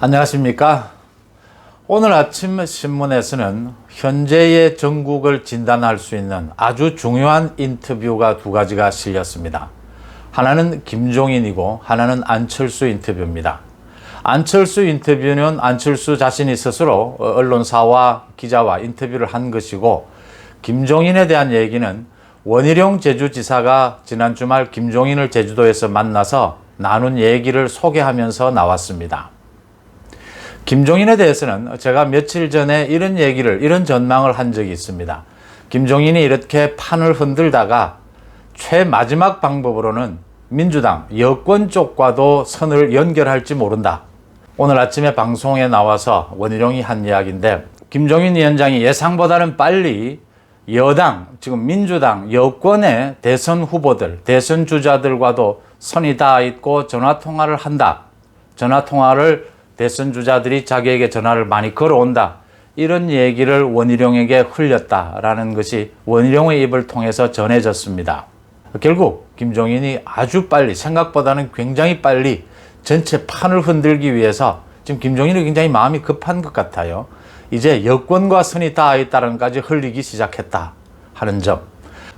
안녕하십니까. 오늘 아침 신문에서는 현재의 전국을 진단할 수 있는 아주 중요한 인터뷰가 두 가지가 실렸습니다. 하나는 김종인이고 하나는 안철수 인터뷰입니다. 안철수 인터뷰는 안철수 자신이 스스로 언론사와 기자와 인터뷰를 한 것이고, 김종인에 대한 얘기는 원희룡 제주지사가 지난 주말 김종인을 제주도에서 만나서 나눈 얘기를 소개하면서 나왔습니다. 김종인에 대해서는 제가 며칠 전에 이런 전망을 한 적이 있습니다. 김종인이 이렇게 판을 흔들다가 최마지막 방법으로는 민주당 여권 쪽과도 선을 연결할지 모른다. 오늘 아침에 방송에 나와서 원희룡이 한 이야기인데, 김종인 위원장이 예상보다는 빨리 여당, 지금 민주당 여권의 대선 후보들, 대선 주자들과도 선이 닿아 있고 전화통화를 한다. 전화통화를 대선 주자들이 자기에게 전화를 많이 걸어온다. 이런 얘기를 원희룡에게 흘렸다라는 것이 원희룡의 입을 통해서 전해졌습니다. 결국 김종인이 아주 빨리, 생각보다는 굉장히 빨리 전체 판을 흔들기 위해서 지금 김종인이 굉장히 마음이 급한 것 같아요. 이제 여권과 선이 닿아 있다는 것까지 흘리기 시작했다 하는 점.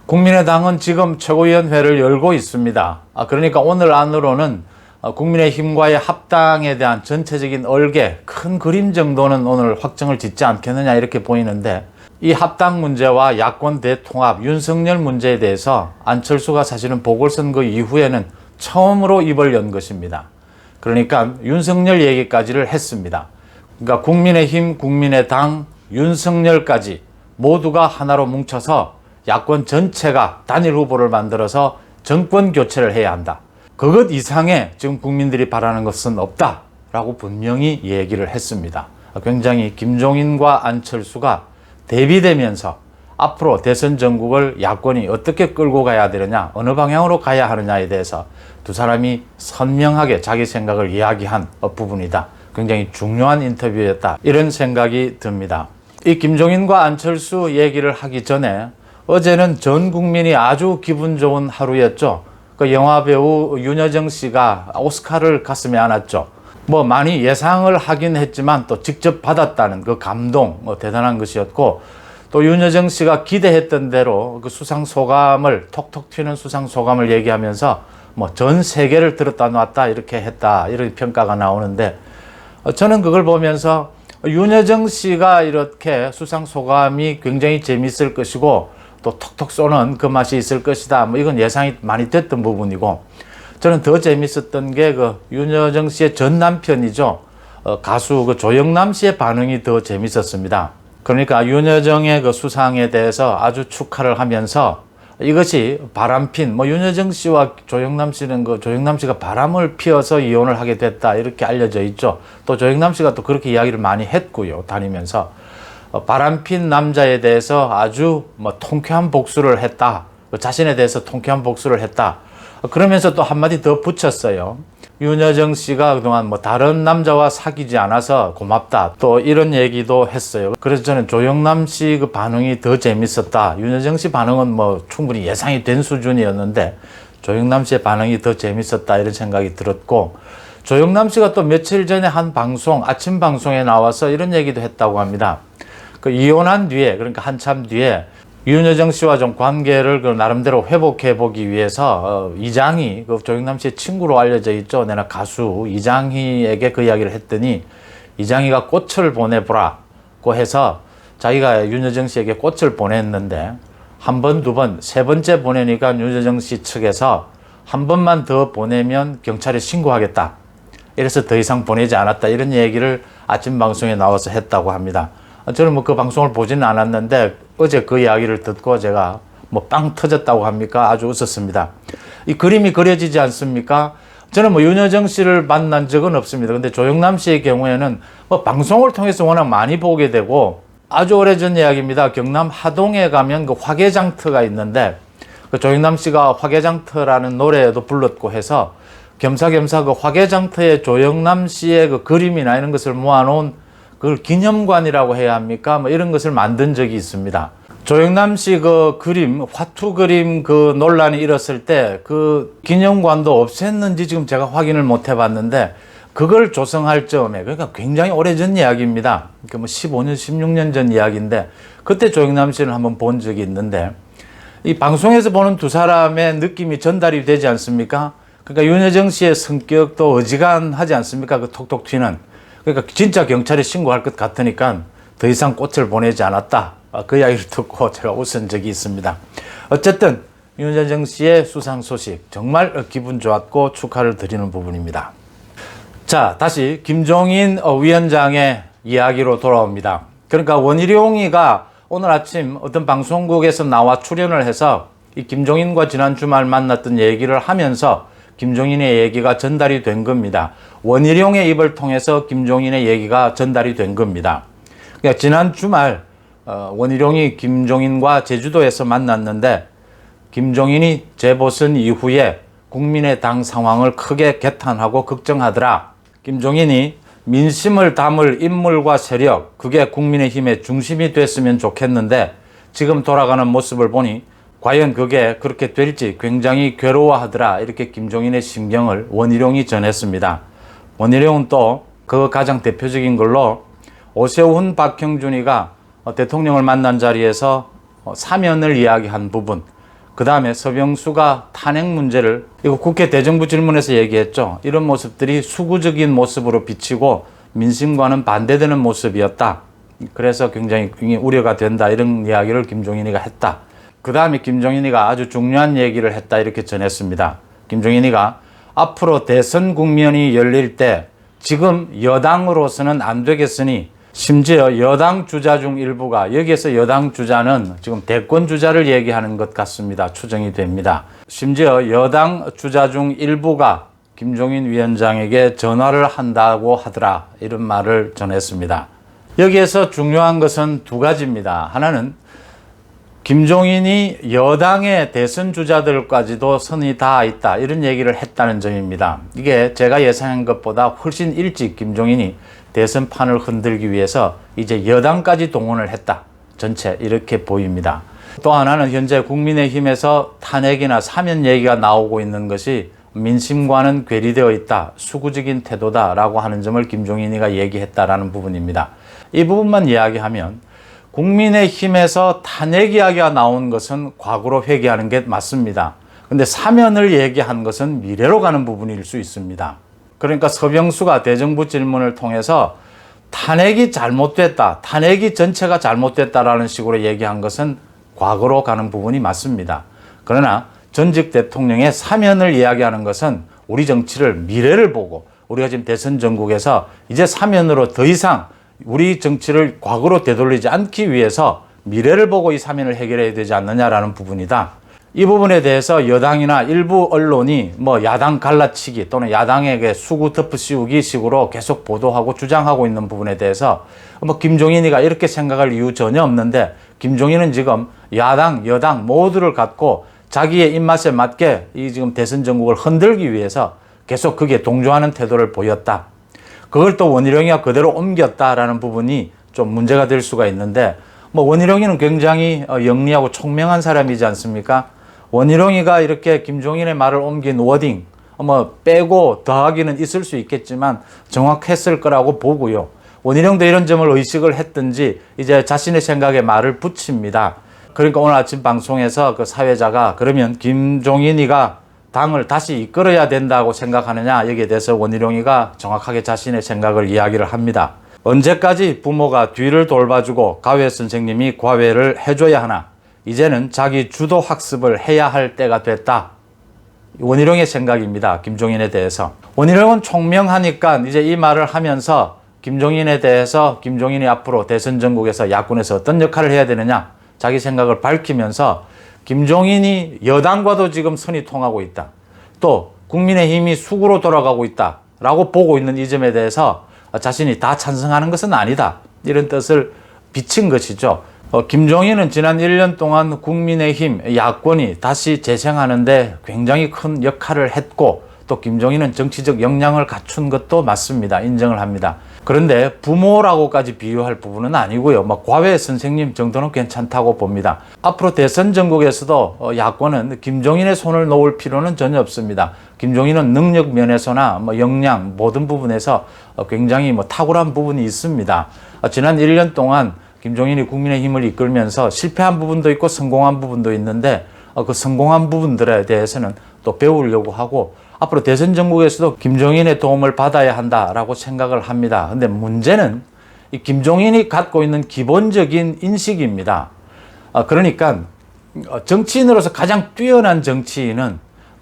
국민의당은 지금 최고위원회를 열고 있습니다. 그러니까 오늘 안으로는 국민의힘과의 합당에 대한 전체적인 얼개, 큰 그림 정도는 오늘 확정을 짓지 않겠느냐 이렇게 보이는데, 이 합당 문제와 야권 대통합, 윤석열 문제에 대해서 안철수가 사실은 보궐선거 이후에는 처음으로 입을 연 것입니다. 그러니까 윤석열 얘기까지를 했습니다. 그러니까 국민의힘, 국민의당, 윤석열까지 모두가 하나로 뭉쳐서 야권 전체가 단일 후보를 만들어서 정권 교체를 해야 한다. 그것 이상의 지금 국민들이 바라는 것은 없다라고 분명히 얘기를 했습니다. 굉장히 김종인과 안철수가 대비되면서 앞으로 대선 전국을 야권이 어떻게 끌고 가야 되느냐, 어느 방향으로 가야 하느냐에 대해서 두 사람이 선명하게 자기 생각을 이야기한 부분이다. 굉장히 중요한 인터뷰였다. 이런 생각이 듭니다. 이 김종인과 안철수 얘기를 하기 전에 어제는 전 국민이 아주 기분 좋은 하루였죠. 그 영화배우 윤여정 씨가 오스카를 가슴에 안았죠. 많이 예상을 하긴 했지만 또 직접 받았다는 그 감동, 대단한 것이었고, 또 윤여정 씨가 기대했던 대로 그 수상 소감을, 톡톡 튀는 수상 소감을 얘기하면서 전 세계를 들었다 놨다 이렇게 했다, 이런 평가가 나오는데, 저는 그걸 보면서 윤여정 씨가 이렇게 수상 소감이 굉장히 재밌을 것이고 또 톡톡 쏘는 그 맛이 있을 것이다. 이건 예상이 많이 됐던 부분이고, 저는 더 재밌었던 게 그 윤여정 씨의 전 남편이죠. 가수 그 조영남 씨의 반응이 더 재밌었습니다. 그러니까 윤여정의 그 수상에 대해서 아주 축하를 하면서 이것이 바람핀, 윤여정 씨와 조영남 씨는 조영남 씨가 바람을 피워서 이혼을 하게 됐다 이렇게 알려져 있죠. 또 조영남 씨가 또 그렇게 이야기를 많이 했고요. 다니면서 바람핀 남자에 대해서 아주 통쾌한 복수를 했다. 자신에 대해서 통쾌한 복수를 했다. 그러면서 또 한마디 더 붙였어요. 윤여정 씨가 그동안 다른 남자와 사귀지 않아서 고맙다. 또 이런 얘기도 했어요. 그래서 저는 조영남 씨 그 반응이 더 재밌었다. 윤여정 씨 반응은 충분히 예상이 된 수준이었는데 조영남 씨의 반응이 더 재밌었다. 이런 생각이 들었고, 조영남 씨가 또 며칠 전에 한 방송, 아침 방송에 나와서 이런 얘기도 했다고 합니다. 그 이혼한 뒤에, 그러니까 한참 뒤에 윤여정 씨와 좀 관계를 나름대로 회복해 보기 위해서 이장희, 그 조영남 씨의 친구로 알려져 있죠. 내가 가수 이장희에게 그 이야기를 했더니 이장희가 꽃을 보내보라고 해서 자기가 윤여정 씨에게 꽃을 보냈는데, 한 번, 두 번, 세 번째 보내니까 윤여정 씨 측에서 한 번만 더 보내면 경찰에 신고하겠다. 이래서 더 이상 보내지 않았다. 이런 얘기를 아침 방송에 나와서 했다고 합니다. 저는 그 방송을 보지는 않았는데 어제 그 이야기를 듣고 제가 빵 터졌다고 합니까? 아주 웃었습니다. 이 그림이 그려지지 않습니까? 저는 윤여정 씨를 만난 적은 없습니다. 근데 조영남 씨의 경우에는 방송을 통해서 워낙 많이 보게 되고, 아주 오래전 이야기입니다. 경남 하동에 가면 그 화개장터가 있는데, 그 조영남 씨가 화개장터라는 노래도 불렀고 해서 겸사겸사 그 화개장터에 조영남 씨의 그 그림이나 이런 것을 모아놓은 그걸 기념관이라고 해야 합니까? 이런 것을 만든 적이 있습니다. 조영남 씨 그 그림, 화투 그림 그 논란이 일었을 때 그 기념관도 없앴는지 지금 제가 확인을 못 해봤는데, 그걸 조성할 즈음에, 그러니까 굉장히 오래전 이야기입니다. 그러니까 뭐 15년, 16년 전 이야기인데, 그때 조영남 씨를 한번 본 적이 있는데, 이 방송에서 보는 두 사람의 느낌이 전달이 되지 않습니까? 그러니까 윤여정 씨의 성격도 어지간하지 않습니까? 그 톡톡 튀는. 그러니까 진짜 경찰에 신고할 것 같으니까 더 이상 꽃을 보내지 않았다. 그 이야기를 듣고 제가 웃은 적이 있습니다. 어쨌든 윤여정 씨의 수상 소식 정말 기분 좋았고 축하를 드리는 부분입니다. 자, 다시 김종인 위원장의 이야기로 돌아옵니다. 그러니까 원희룡이가 오늘 아침 어떤 방송국에서 나와 출연을 해서 이 김종인과 지난 주말 만났던 얘기를 하면서 김종인의 얘기가 전달이 된 겁니다. 원희룡의 입을 통해서 김종인의 얘기가 전달이 된 겁니다. 그러니까 지난 주말 원희룡이 김종인과 제주도에서 만났는데 김종인이 재보선 이후에 국민의당 상황을 크게 개탄하고 걱정하더라. 김종인이 민심을 담을 인물과 세력, 그게 국민의힘의 중심이 됐으면 좋겠는데 지금 돌아가는 모습을 보니 과연 그게 그렇게 될지 굉장히 괴로워하더라. 이렇게 김종인의 심경을 원희룡이 전했습니다. 원희룡은 또 그 가장 대표적인 걸로 오세훈, 박형준이가 대통령을 만난 자리에서 사면을 이야기한 부분, 그 다음에 서병수가 탄핵 문제를 이거 국회 대정부 질문에서 얘기했죠. 이런 모습들이 수구적인 모습으로 비치고 민심과는 반대되는 모습이었다. 그래서 굉장히 우려가 된다. 이런 이야기를 김종인이가 했다. 그 다음에 김종인이가 아주 중요한 얘기를 했다. 이렇게 전했습니다. 김종인이가 앞으로 대선 국면이 열릴 때 지금 여당으로서는 안 되겠으니 심지어 여당 주자 중 일부가, 여기에서 여당 주자는 지금 대권 주자를 얘기하는 것 같습니다. 추정이 됩니다. 심지어 여당 주자 중 일부가 김종인 위원장에게 전화를 한다고 하더라. 이런 말을 전했습니다. 여기에서 중요한 것은 두 가지입니다. 하나는 김종인이 여당의 대선 주자들까지도 선이 다 있다. 이런 얘기를 했다는 점입니다. 이게 제가 예상한 것보다 훨씬 일찍 김종인이 대선판을 흔들기 위해서 이제 여당까지 동원을 했다. 전체 이렇게 보입니다. 또 하나는 현재 국민의힘에서 탄핵이나 사면 얘기가 나오고 있는 것이 민심과는 괴리되어 있다. 수구적인 태도다라고 하는 점을 김종인이가 얘기했다라는 부분입니다. 이 부분만 이야기하면 국민의힘에서 탄핵 이야기가 나온 것은 과거로 회귀하는 게 맞습니다. 근데 사면을 얘기한 것은 미래로 가는 부분일 수 있습니다. 그러니까 서병수가 대정부 질문을 통해서 탄핵이 잘못됐다, 탄핵이 전체가 잘못됐다라는 식으로 얘기한 것은 과거로 가는 부분이 맞습니다. 그러나 전직 대통령의 사면을 이야기하는 것은 우리 정치를 미래를 보고 우리가 지금 대선 전국에서 이제 사면으로 더 이상 우리 정치를 과거로 되돌리지 않기 위해서 미래를 보고 이 사면을 해결해야 되지 않느냐라는 부분이다. 이 부분에 대해서 여당이나 일부 언론이 뭐 야당 갈라치기 또는 야당에게 수구 덮어 씌우기 식으로 계속 보도하고 주장하고 있는 부분에 대해서 뭐 김종인이가 이렇게 생각할 이유 전혀 없는데, 김종인은 지금 야당, 여당 모두를 갖고 자기의 입맛에 맞게 이 지금 대선 전국을 흔들기 위해서 계속 그게 동조하는 태도를 보였다. 그걸 또 원희룡이가 그대로 옮겼다라는 부분이 좀 문제가 될 수가 있는데, 뭐 원희룡이는 굉장히 영리하고 총명한 사람이지 않습니까? 원희룡이가 이렇게 김종인의 말을 옮긴 워딩, 뭐 빼고 더하기는 있을 수 있겠지만 정확했을 거라고 보고요. 원희룡도 이런 점을 의식을 했든지 이제 자신의 생각에 말을 붙입니다. 그러니까 오늘 아침 방송에서 그 사회자가 그러면 김종인이가 당을 다시 이끌어야 된다고 생각하느냐, 여기에 대해서 원희룡이가 정확하게 자신의 생각을 이야기를 합니다. 언제까지 부모가 뒤를 돌봐주고 가외 선생님이 과외를 해줘야 하나? 이제는 자기 주도 학습을 해야 할 때가 됐다. 원희룡의 생각입니다. 김종인에 대해서. 원희룡은 총명하니까 이제 이 말을 하면서 김종인에 대해서 김종인이 앞으로 대선 전국에서 야권에서 어떤 역할을 해야 되느냐, 자기 생각을 밝히면서 김종인이 여당과도 지금 선이 통하고 있다. 또 국민의힘이 수구로 돌아가고 있다. 라고 보고 있는 이 점에 대해서 자신이 다 찬성하는 것은 아니다. 이런 뜻을 비친 것이죠. 김종인은 지난 1년 동안 국민의힘 야권이 다시 재생하는데 굉장히 큰 역할을 했고, 또 김종인은 정치적 역량을 갖춘 것도 맞습니다. 인정을 합니다. 그런데 부모라고까지 비유할 부분은 아니고요. 과외 선생님 정도는 괜찮다고 봅니다. 앞으로 대선 전국에서도 야권은 김종인의 손을 놓을 필요는 전혀 없습니다. 김종인은 능력 면에서나 역량 모든 부분에서 굉장히 탁월한 부분이 있습니다. 지난 1년 동안 김종인이 국민의힘을 이끌면서 실패한 부분도 있고 성공한 부분도 있는데 그 성공한 부분들에 대해서는 또 배우려고 하고 앞으로 대선 전국에서도 김종인의 도움을 받아야 한다라고 생각을 합니다. 근데 문제는 이 김종인이 갖고 있는 기본적인 인식입니다. 그러니까 정치인으로서 가장 뛰어난 정치인은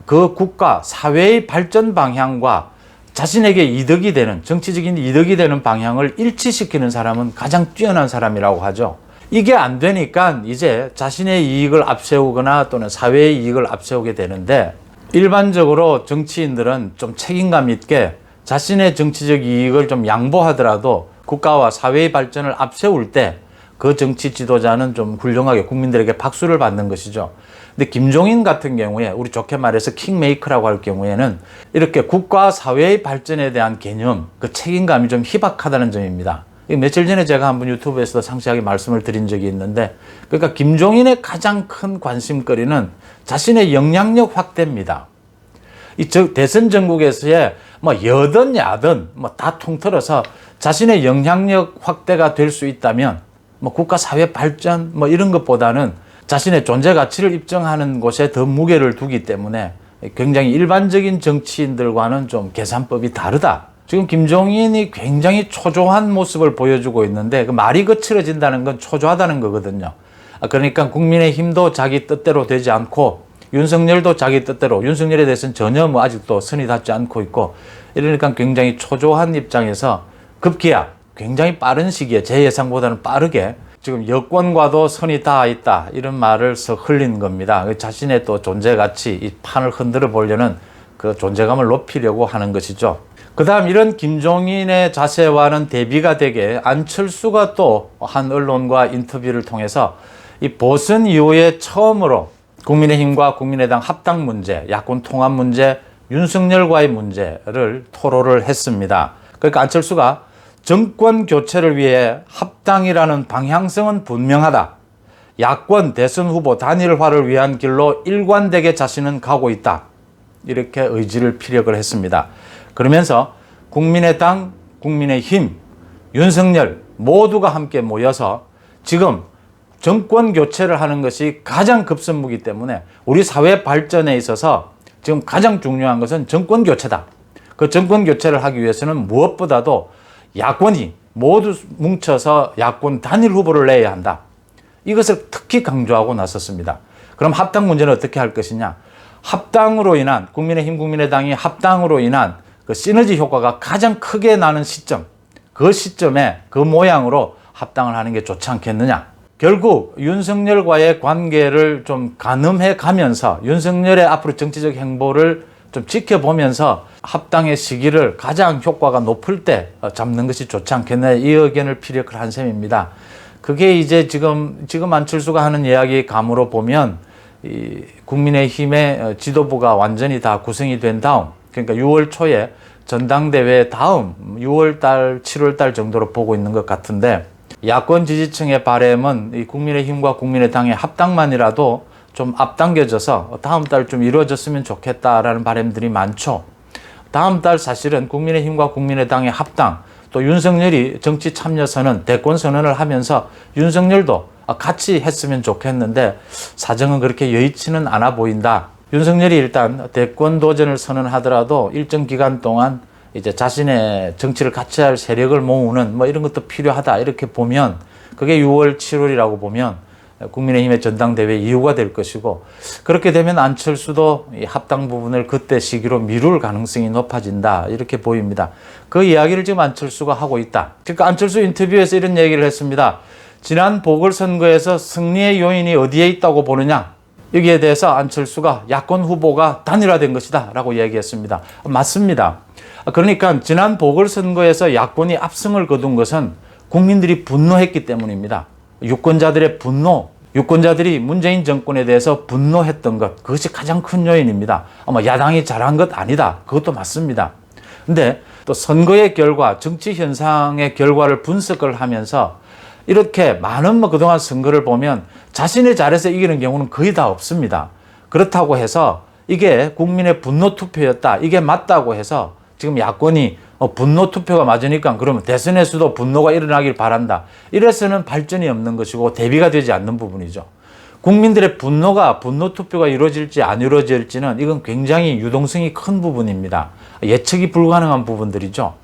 그 국가, 사회의 발전 방향과 자신에게 이득이 되는, 정치적인 이득이 되는 방향을 일치시키는 사람은 가장 뛰어난 사람이라고 하죠. 이게 안 되니까 이제 자신의 이익을 앞세우거나 또는 사회의 이익을 앞세우게 되는데 일반적으로 정치인들은 좀 책임감 있게 자신의 정치적 이익을 좀 양보하더라도 국가와 사회의 발전을 앞세울 때 그 정치 지도자는 좀 훌륭하게 국민들에게 박수를 받는 것이죠. 근데 김종인 같은 경우에 우리 좋게 말해서 킹메이커라고 할 경우에는 이렇게 국가 사회의 발전에 대한 개념, 그 책임감이 좀 희박하다는 점입니다. 며칠 전에 제가 한번 유튜브에서도 상세하게 말씀을 드린 적이 있는데, 그러니까 김종인의 가장 큰 관심거리는 자신의 영향력 확대입니다. 이 대선 전국에서의 여든 야든 다 통틀어서 자신의 영향력 확대가 될 수 있다면 국가 사회 발전 이런 것보다는 자신의 존재 가치를 입증하는 곳에 더 무게를 두기 때문에 굉장히 일반적인 정치인들과는 좀 계산법이 다르다. 지금 김종인이 굉장히 초조한 모습을 보여주고 있는데 그 말이 거칠어진다는 건 초조하다는 거거든요. 그러니까 국민의힘도 자기 뜻대로 되지 않고 윤석열도 자기 뜻대로, 윤석열에 대해서는 전혀 아직도 선이 닿지 않고 있고, 이러니까 굉장히 초조한 입장에서 급기야 굉장히 빠른 시기에 제 예상보다는 빠르게 지금 여권과도 선이 닿아 있다 이런 말을 썩 흘린 겁니다. 자신의 또 존재 가치, 이 판을 흔들어 보려는 그 존재감을 높이려고 하는 것이죠. 그 다음 이런 김종인의 자세와는 대비가 되게 안철수가 또 한 언론과 인터뷰를 통해서 이 보선 이후에 처음으로 국민의힘과 국민의당 합당 문제, 야권 통합 문제, 윤석열과의 문제를 토로를 했습니다. 그러니까 안철수가 정권 교체를 위해 합당이라는 방향성은 분명하다. 야권 대선 후보 단일화를 위한 길로 일관되게 자신은 가고 있다. 이렇게 의지를 피력을 했습니다. 그러면서 국민의당, 국민의힘, 윤석열 모두가 함께 모여서 지금 정권 교체를 하는 것이 가장 급선무기 때문에 우리 사회 발전에 있어서 지금 가장 중요한 것은 정권 교체다. 그 정권 교체를 하기 위해서는 무엇보다도 야권이 모두 뭉쳐서 야권 단일 후보를 내야 한다. 이것을 특히 강조하고 나섰습니다. 그럼 합당 문제는 어떻게 할 것이냐? 합당으로 인한, 국민의힘, 국민의당이 합당으로 인한 그 시너지 효과가 가장 크게 나는 시점, 그 시점에 그 모양으로 합당을 하는 게 좋지 않겠느냐? 결국 윤석열과의 관계를 좀 가늠해 가면서 윤석열의 앞으로 정치적 행보를 좀 지켜보면서 합당의 시기를 가장 효과가 높을 때 잡는 것이 좋지 않겠나, 이 의견을 피력을 한 셈입니다. 그게 이제 지금 안철수가 하는 이야기 감으로 보면 이 국민의힘의 지도부가 완전히 다 구성이 된 다음, 그러니까 6월 초에 전당대회 다음 6월달, 7월달 정도로 보고 있는 것 같은데, 야권 지지층의 바람은 이 국민의힘과 국민의당의 합당만이라도 좀 앞당겨져서 다음 달 좀 이루어졌으면 좋겠다라는 바람들이 많죠. 다음 달 사실은 국민의힘과 국민의당의 합당, 또 윤석열이 정치 참여 선언, 대권 선언을 하면서 윤석열도 같이 했으면 좋겠는데 사정은 그렇게 여의치는 않아 보인다. 윤석열이 일단 대권 도전을 선언하더라도 일정 기간 동안 이제 자신의 정치를 같이 할 세력을 모으는 이런 것도 필요하다. 이렇게 보면 그게 6월, 7월이라고 보면 국민의힘의 전당대회 이유가 될 것이고, 그렇게 되면 안철수도 이 합당 부분을 그때 시기로 미룰 가능성이 높아진다. 이렇게 보입니다. 그 이야기를 지금 안철수가 하고 있다. 그러니까 안철수 인터뷰에서 이런 얘기를 했습니다. 지난 보궐선거에서 승리의 요인이 어디에 있다고 보느냐? 여기에 대해서 안철수가 야권 후보가 단일화된 것이다 라고 얘기했습니다. 맞습니다. 그러니까 지난 보궐선거에서 야권이 압승을 거둔 것은 국민들이 분노했기 때문입니다. 유권자들의 분노, 유권자들이 문재인 정권에 대해서 분노했던 것, 그것이 가장 큰 요인입니다. 야당이 잘한 것 아니다. 그것도 맞습니다. 근데 또 선거의 결과, 정치 현상의 결과를 분석을 하면서 이렇게 많은 그동안 선거를 보면 자신이 잘해서 이기는 경우는 거의 다 없습니다. 그렇다고 해서 이게 국민의 분노 투표였다, 이게 맞다고 해서 지금 야권이 분노 투표가 맞으니까 그러면 대선에서도 분노가 일어나길 바란다, 이래서는 발전이 없는 것이고 대비가 되지 않는 부분이죠. 국민들의 분노 투표가 이루어질지 안 이루어질지는 이건 굉장히 유동성이 큰 부분입니다. 예측이 불가능한 부분들이죠.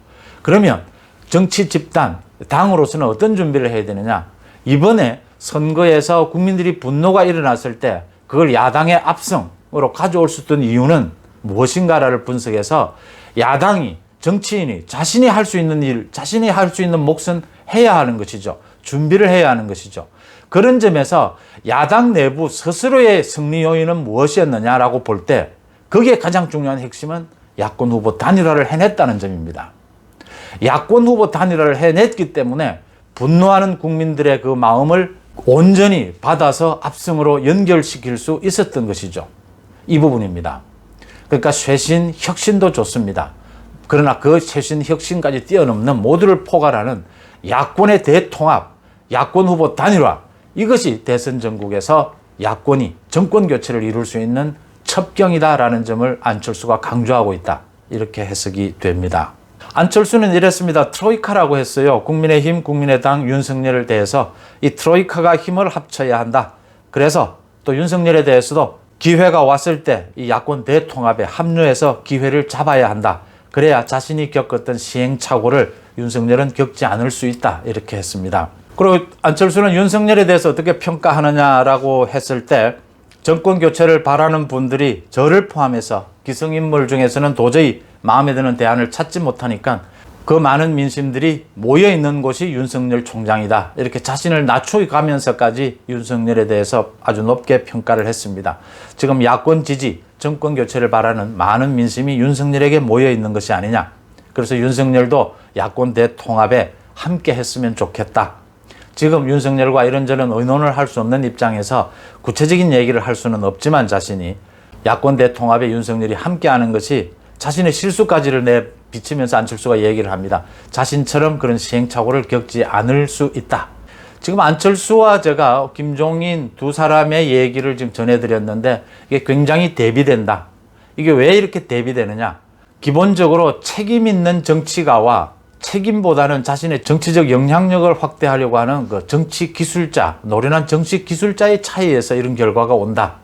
그러면 정치 집단, 당으로서는 어떤 준비를 해야 되느냐? 이번에 선거에서 국민들이 분노가 일어났을 때 그걸 야당의 압승으로 가져올 수 있던 이유는 무엇인가를 분석해서 야당이, 정치인이 자신이 할 수 있는 일, 자신이 할 수 있는 몫은 해야 하는 것이죠. 준비를 해야 하는 것이죠. 그런 점에서 야당 내부 스스로의 승리 요인은 무엇이었느냐라고 볼 때 거기에 가장 중요한 핵심은 야권 후보 단일화를 해냈다는 점입니다. 야권 후보 단일화를 해냈기 때문에 분노하는 국민들의 그 마음을 온전히 받아서 압승으로 연결시킬 수 있었던 것이죠. 이 부분입니다. 그러니까 쇄신, 혁신도 좋습니다. 그러나 그 쇄신, 혁신까지 뛰어넘는 모두를 포괄하는 야권의 대통합, 야권 후보 단일화, 이것이 대선 전국에서 야권이 정권 교체를 이룰 수 있는 첩경이다라는 점을 안철수가 강조하고 있다, 이렇게 해석이 됩니다. 안철수는 이랬습니다. 트로이카라고 했어요. 국민의힘, 국민의당, 윤석열을 대해서 이 트로이카가 힘을 합쳐야 한다. 그래서 또 윤석열에 대해서도 기회가 왔을 때 이 야권 대통합에 합류해서 기회를 잡아야 한다. 그래야 자신이 겪었던 시행착오를 윤석열은 겪지 않을 수 있다, 이렇게 했습니다. 그리고 안철수는 윤석열에 대해서 어떻게 평가하느냐라고 했을 때 정권 교체를 바라는 분들이 저를 포함해서 기성인물 중에서는 도저히 마음에 드는 대안을 찾지 못하니까 그 많은 민심들이 모여있는 곳이 윤석열 총장이다, 이렇게 자신을 낮춰가면서까지 윤석열에 대해서 아주 높게 평가를 했습니다. 지금 야권 지지, 정권 교체를 바라는 많은 민심이 윤석열에게 모여있는 것이 아니냐. 그래서 윤석열도 야권 대통합에 함께 했으면 좋겠다. 지금 윤석열과 이런저런 의논을 할 수 없는 입장에서 구체적인 얘기를 할 수는 없지만 자신이 야권 대통합에 윤석열이 함께하는 것이 자신의 실수까지를 비치면서 안철수가 얘기를 합니다. 자신처럼 그런 시행착오를 겪지 않을 수 있다. 지금 안철수와 제가 김종인 두 사람의 얘기를 지금 전해드렸는데 이게 굉장히 대비된다. 이게 왜 이렇게 대비되느냐? 기본적으로 책임 있는 정치가와 책임보다는 자신의 정치적 영향력을 확대하려고 하는 그 정치 기술자, 노련한 정치 기술자의 차이에서 이런 결과가 온다.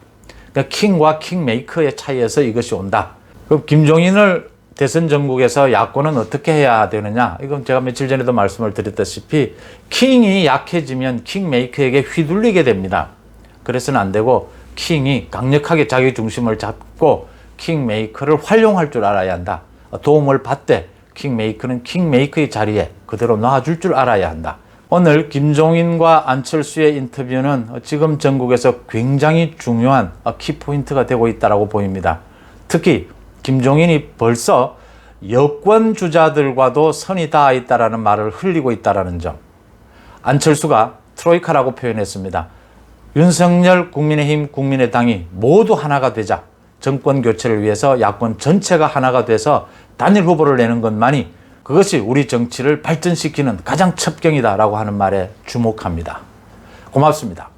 그러니까 킹과 킹메이커의 차이에서 이것이 온다. 그럼 김종인을 대선 전국에서 야권은 어떻게 해야 되느냐? 이건 제가 며칠 전에도 말씀을 드렸다시피 킹이 약해지면 킹메이커에게 휘둘리게 됩니다. 그래서는 안 되고 킹이 강력하게 자기 중심을 잡고 킹메이커를 활용할 줄 알아야 한다. 도움을 받되 킹메이커는 킹메이커의 자리에 그대로 놔줄 줄 알아야 한다. 오늘 김종인과 안철수의 인터뷰는 지금 전국에서 굉장히 중요한 키포인트가 되고 있다고 보입니다. 특히 김종인이 벌써 여권 주자들과도 선이 닿아 있다는 말을 흘리고 있다는 점. 안철수가 트로이카라고 표현했습니다. 윤석열, 국민의힘, 국민의당이 모두 하나가 되자. 정권 교체를 위해서 야권 전체가 하나가 돼서 단일 후보를 내는 것만이 그것이 우리 정치를 발전시키는 가장 첩경이다라고 하는 말에 주목합니다. 고맙습니다.